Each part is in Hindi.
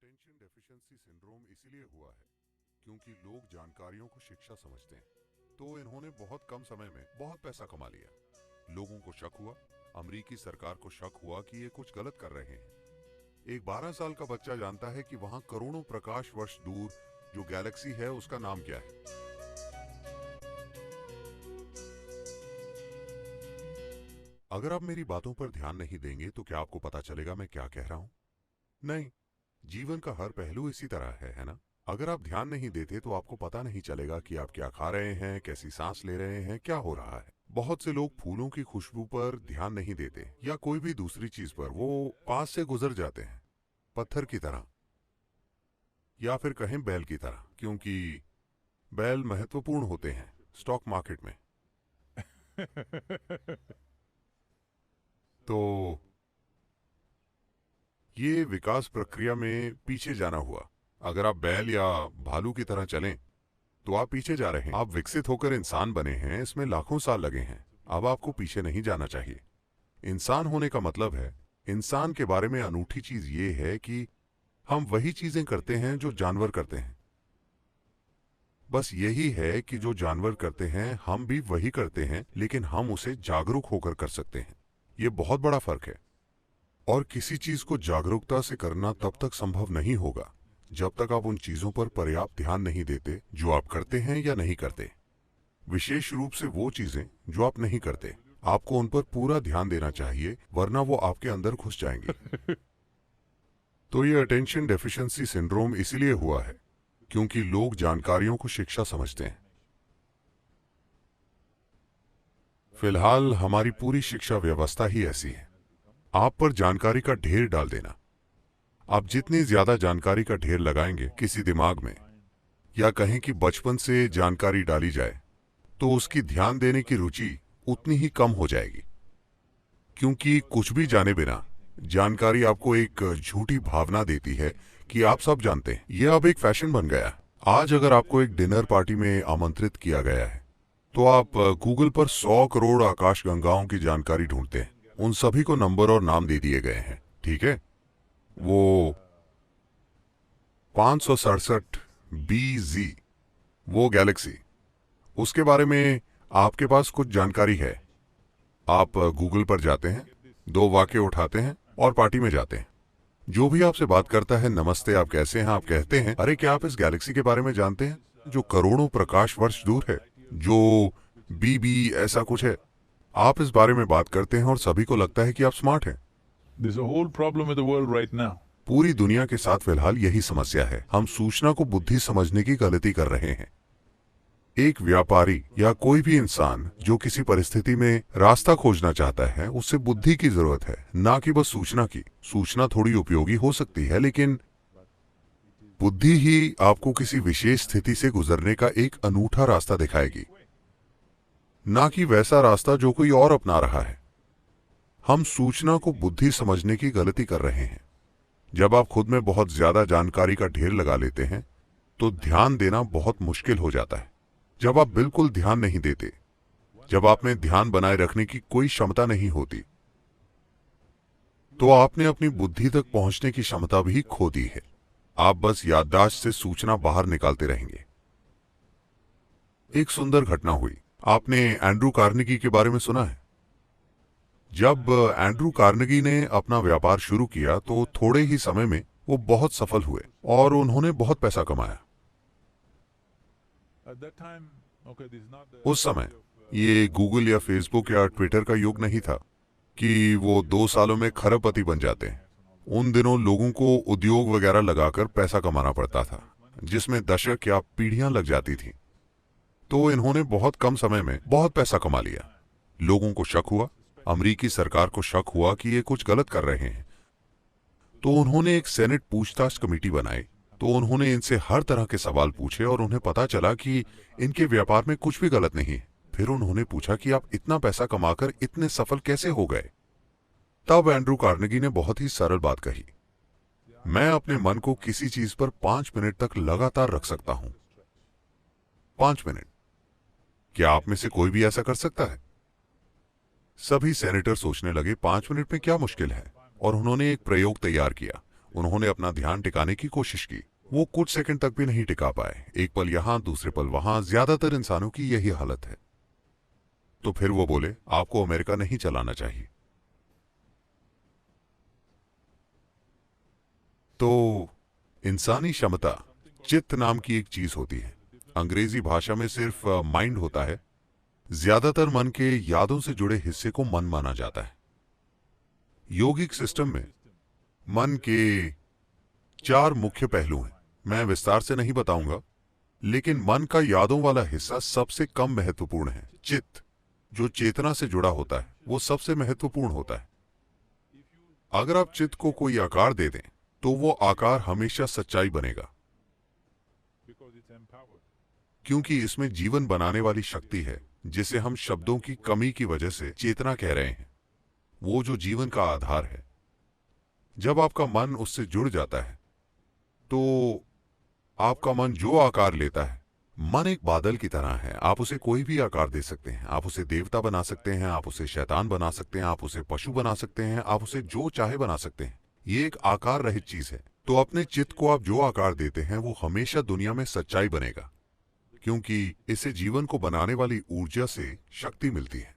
अटेंशन डेफिशिएंसी सिंड्रोम इसीलिए हुआ है क्योंकि लोग जानकारियों को शिक्षा समझते हैं। तो इन्होंने बहुत कम समय में बहुत पैसा कमा लिया। लोगों को शक हुआ, अमेरिकी सरकार को शक हुआ कि ये कुछ गलत कर रहे हैं। एक 12 साल का बच्चा जानता है कि वहां करोड़ों प्रकाश वर्ष दूर जो गैलेक्सी है उसका नाम क्या है। अगर आप मेरी बातों पर ध्यान नहीं देंगे तो क्या आपको पता चलेगा मैं क्या कह रहा हूं? नहीं। जीवन का हर पहलू इसी तरह है ना? अगर आप ध्यान नहीं देते तो आपको पता नहीं चलेगा कि आप क्या खा रहे हैं, कैसी सांस ले रहे हैं, क्या हो रहा है। बहुत से लोग फूलों की खुशबू पर ध्यान नहीं देते या कोई भी दूसरी चीज पर, वो पास से गुजर जाते हैं, पत्थर की तरह या फिर कहें बैल की तरह, क्योंकि बैल महत्वपूर्ण होते हैं स्टॉक मार्केट में। तो ये विकास प्रक्रिया में पीछे जाना हुआ। अगर आप बैल या भालू की तरह चलें तो आप पीछे जा रहे हैं। आप विकसित होकर इंसान बने हैं, इसमें लाखों साल लगे हैं। अब आपको पीछे नहीं जाना चाहिए। इंसान होने का मतलब है, इंसान के बारे में अनूठी चीज ये है कि हम वही चीजें करते हैं जो जानवर करते हैं। बस यही है कि जो जानवर करते हैं हम भी वही करते हैं, लेकिन हम उसे जागरूक होकर कर सकते हैं। ये बहुत बड़ा फर्क है। और किसी चीज को जागरूकता से करना तब तक संभव नहीं होगा जब तक आप उन चीजों पर पर्याप्त ध्यान नहीं देते जो आप करते हैं या नहीं करते। विशेष रूप से वो चीजें जो आप नहीं करते, आपको उन पर पूरा ध्यान देना चाहिए, वरना वो आपके अंदर घुस जाएंगे। तो ये अटेंशन डेफिशिएंसी सिंड्रोम इसीलिए हुआ है क्योंकि लोग जानकारियों को शिक्षा समझते हैं। फिलहाल हमारी पूरी शिक्षा व्यवस्था ही ऐसी है। आप पर जानकारी का ढेर डाल देना। आप जितनी ज्यादा जानकारी का ढेर लगाएंगे किसी दिमाग में, या कहें कि बचपन से जानकारी डाली जाए, तो उसकी ध्यान देने की रुचि उतनी ही कम हो जाएगी। क्योंकि कुछ भी जाने बिना जानकारी आपको एक झूठी भावना देती है कि आप सब जानते हैं। यह अब एक फैशन बन गया। आज अगर आपको एक डिनर पार्टी में आमंत्रित किया गया है तो आप गूगल पर 100 करोड़ आकाशगंगाओं की जानकारी ढूंढते हैं। उन सभी को नंबर और नाम दे दिए गए हैं, ठीक है? वो 567 BZ, वो गैलेक्सी, उसके बारे में आपके पास कुछ जानकारी है। आप गूगल पर जाते हैं, 2 वाक्य उठाते हैं और पार्टी में जाते हैं। जो भी आपसे बात करता है, नमस्ते, आप कैसे हैं, आप कहते हैं, अरे क्या आप इस गैलेक्सी के बारे में जानते हैं जो करोड़ों प्रकाश वर्ष दूर है, जो BB ऐसा कुछ है। आप इस बारे में बात करते हैं और सभी को लगता है कि आप स्मार्ट हैं। There's a whole problem with the world right now. पूरी दुनिया के साथ फिलहाल यही समस्या है। हम सूचना को बुद्धि समझने की गलती कर रहे हैं। एक व्यापारी या कोई भी इंसान जो किसी परिस्थिति में रास्ता खोजना चाहता है, उससे बुद्धि की जरूरत है, ना कि बस सूचना की। सूचना थोड़ी उपयोगी हो सकती है, लेकिन बुद्धि ही आपको किसी विशेष स्थिति से गुजरने का एक अनूठा रास्ता दिखाएगी, ना कि वैसा रास्ता जो कोई और अपना रहा है। हम सूचना को बुद्धि समझने की गलती कर रहे हैं। जब आप खुद में बहुत ज्यादा जानकारी का ढेर लगा लेते हैं तो ध्यान देना बहुत मुश्किल हो जाता है। जब आप बिल्कुल ध्यान नहीं देते, जब आप में ध्यान बनाए रखने की कोई क्षमता नहीं होती, तो आपने अपनी बुद्धि तक पहुंचने की क्षमता भी खो दी है। आप बस याददाश्त से सूचना बाहर निकालते रहेंगे। एक सुंदर घटना हुई। आपने एंड्रू कार्नेगी के बारे में सुना है? जब एंड्रू कार्नेगी ने अपना व्यापार शुरू किया तो थोड़े ही समय में वो बहुत सफल हुए और उन्होंने बहुत पैसा कमाया। At that time, okay, this is not the उस समय ये गूगल या फेसबुक या ट्विटर का युग नहीं था कि वो 2 सालों में खरबपति बन जाते हैं। उन दिनों लोगों को उद्योग वगैरह लगाकर पैसा कमाना पड़ता था, जिसमें दशक या पीढ़ियां लग जाती थी। तो इन्होंने बहुत कम समय में बहुत पैसा कमा लिया। लोगों को शक हुआ, अमेरिकी सरकार को शक हुआ कि ये कुछ गलत कर रहे हैं। तो उन्होंने एक सेनेट पूछताछ कमेटी बनाई। तो उन्होंने इनसे हर तरह के सवाल पूछे और उन्हें पता चला कि इनके व्यापार में कुछ भी गलत नहीं है। फिर उन्होंने पूछा कि आप इतना पैसा कमाकर इतने सफल कैसे हो गए? तब एंड्रू कार्नेगी ने बहुत ही सरल बात कही, मैं अपने मन को किसी चीज पर 5 मिनट तक लगातार रख सकता हूं। 5 मिनट। क्या आप में से कोई भी ऐसा कर सकता है? सभी सेनेटर सोचने लगे 5 मिनट में क्या मुश्किल है, और उन्होंने एक प्रयोग तैयार किया। उन्होंने अपना ध्यान टिकाने की कोशिश की। वो कुछ सेकंड तक भी नहीं टिका पाए। एक पल यहां, दूसरे पल वहां। ज्यादातर इंसानों की यही हालत है। तो फिर वो बोले, आपको अमेरिका नहीं चलाना चाहिए। तो इंसानी क्षमता चित्त नाम की एक चीज होती है। अंग्रेजी भाषा में सिर्फ माइंड होता है। ज्यादातर मन के यादों से जुड़े हिस्से को मन माना जाता है। योगिक सिस्टम में मन के 4 मुख्य पहलू हैं। मैं विस्तार से नहीं बताऊंगा, लेकिन मन का यादों वाला हिस्सा सबसे कम महत्वपूर्ण है। चित्त, जो चेतना से जुड़ा होता है, वो सबसे महत्वपूर्ण होता है। अगर आप चित्त को कोई आकार दे दें, तो वो आकार हमेशा सच्चाई बनेगा, because it's empowered. क्योंकि इसमें जीवन बनाने वाली शक्ति है, जिसे हम शब्दों की कमी की वजह से चेतना कह रहे हैं। वो जो जीवन का आधार है। जब आपका मन उससे जुड़ जाता है, तो आपका मन जो आकार लेता है, मन एक बादल की तरह है। आप उसे कोई भी आकार दे सकते हैं। आप उसे देवता बना सकते हैं, आप उसे शैतान बना सकते हैं, आप उसे पशु बना सकते हैं, आप उसे जो चाहे बना सकते हैं। ये एक आकार रहित चीज है। तो अपने चित्त को आप जो आकार देते हैं, वो हमेशा दुनिया में सच्चाई बनेगा, क्योंकि इसे जीवन को बनाने वाली ऊर्जा से शक्ति मिलती है।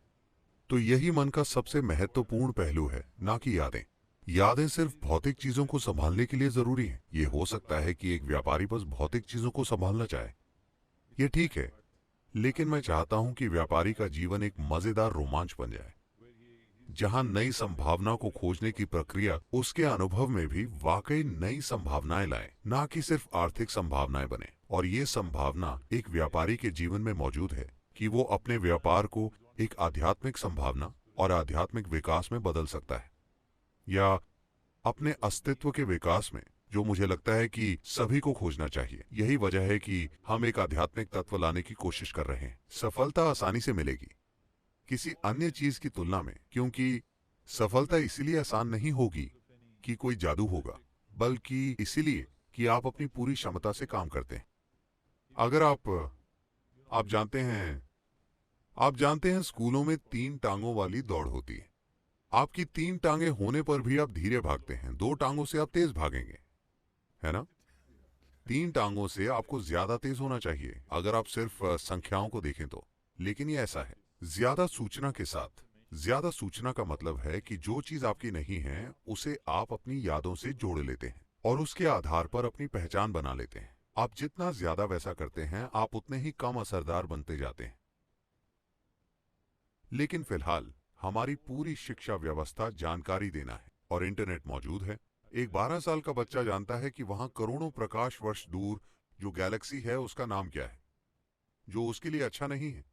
तो यही मन का सबसे महत्वपूर्ण पहलू है, ना कि यादें। यादें सिर्फ भौतिक चीजों को संभालने के लिए जरूरी हैं। ये हो सकता है कि एक व्यापारी बस भौतिक चीजों को संभालना चाहे, ये ठीक है, लेकिन मैं चाहता हूं कि व्यापारी का जीवन एक मजेदार रोमांच बन जाए, जहां नई संभावना को खोजने की प्रक्रिया उसके अनुभव में भी वाकई नई संभावनाएं लाए, ना कि सिर्फ आर्थिक संभावनाएं बने। और ये संभावना एक व्यापारी के जीवन में मौजूद है कि वो अपने व्यापार को एक आध्यात्मिक संभावना और आध्यात्मिक विकास में बदल सकता है, या अपने अस्तित्व के विकास में, जो मुझे लगता है कि सभी को खोजना चाहिए। यही वजह है कि हम एक आध्यात्मिक तत्व लाने की कोशिश कर रहे हैं। सफलता आसानी से मिलेगी किसी अन्य चीज की तुलना में, क्योंकि सफलता इसीलिए आसान नहीं होगी कि कोई जादू होगा, बल्कि इसीलिए कि आप अपनी पूरी क्षमता से काम करते हैं। अगर आप जानते हैं स्कूलों में 3 टांगों वाली दौड़ होती है। आपकी 3 टांगे होने पर भी आप धीरे भागते हैं, 2 टांगों से आप तेज भागेंगे, है ना? 3 टांगों से आपको ज्यादा तेज होना चाहिए, अगर आप सिर्फ संख्याओं को देखें तो। लेकिन ये ऐसा है, ज्यादा सूचना के साथ। ज्यादा सूचना का मतलब है कि जो चीज आपकी नहीं है, उसे आप अपनी यादों से जोड़ लेते हैं और उसके आधार पर अपनी पहचान बना लेते हैं। आप जितना ज्यादा वैसा करते हैं, आप उतने ही कम असरदार बनते जाते हैं। लेकिन फिलहाल हमारी पूरी शिक्षा व्यवस्था जानकारी देना है, और इंटरनेट मौजूद है। एक 12 साल का बच्चा जानता है कि वहां करोड़ों प्रकाश वर्ष दूर जो गैलेक्सी है, उसका नाम क्या है, जो उसके लिए अच्छा नहीं है,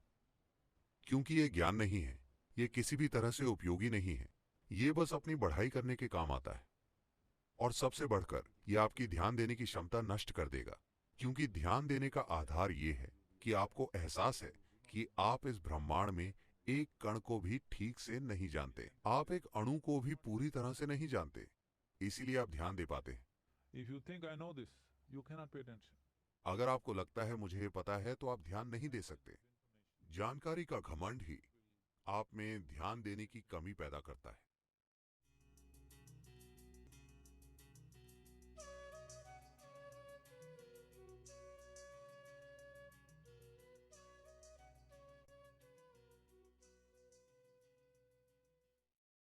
क्योंकि ये ज्ञान नहीं है, ये किसी भी तरह से उपयोगी नहीं है। ये बस अपनी बढ़ाई करने के काम आता है, और सबसे बढ़कर ये आपकी ध्यान देने की क्षमता नष्ट कर देगा, क्योंकि ध्यान देने का आधार ये है कि आपको एहसास है कि आप इस ब्रह्मांड में एक कण को भी ठीक से नहीं जानते। आप एक अणु को भी पूरी तरह से नहीं जानते, इसीलिए आप ध्यान दे पाते हैं। If you think I know this, you cannot pay attention. अगर आपको लगता है मुझे ये पता है, तो आप ध्यान नहीं दे सकते। जानकारी का घमंड ही आप में ध्यान देने की कमी पैदा करता है।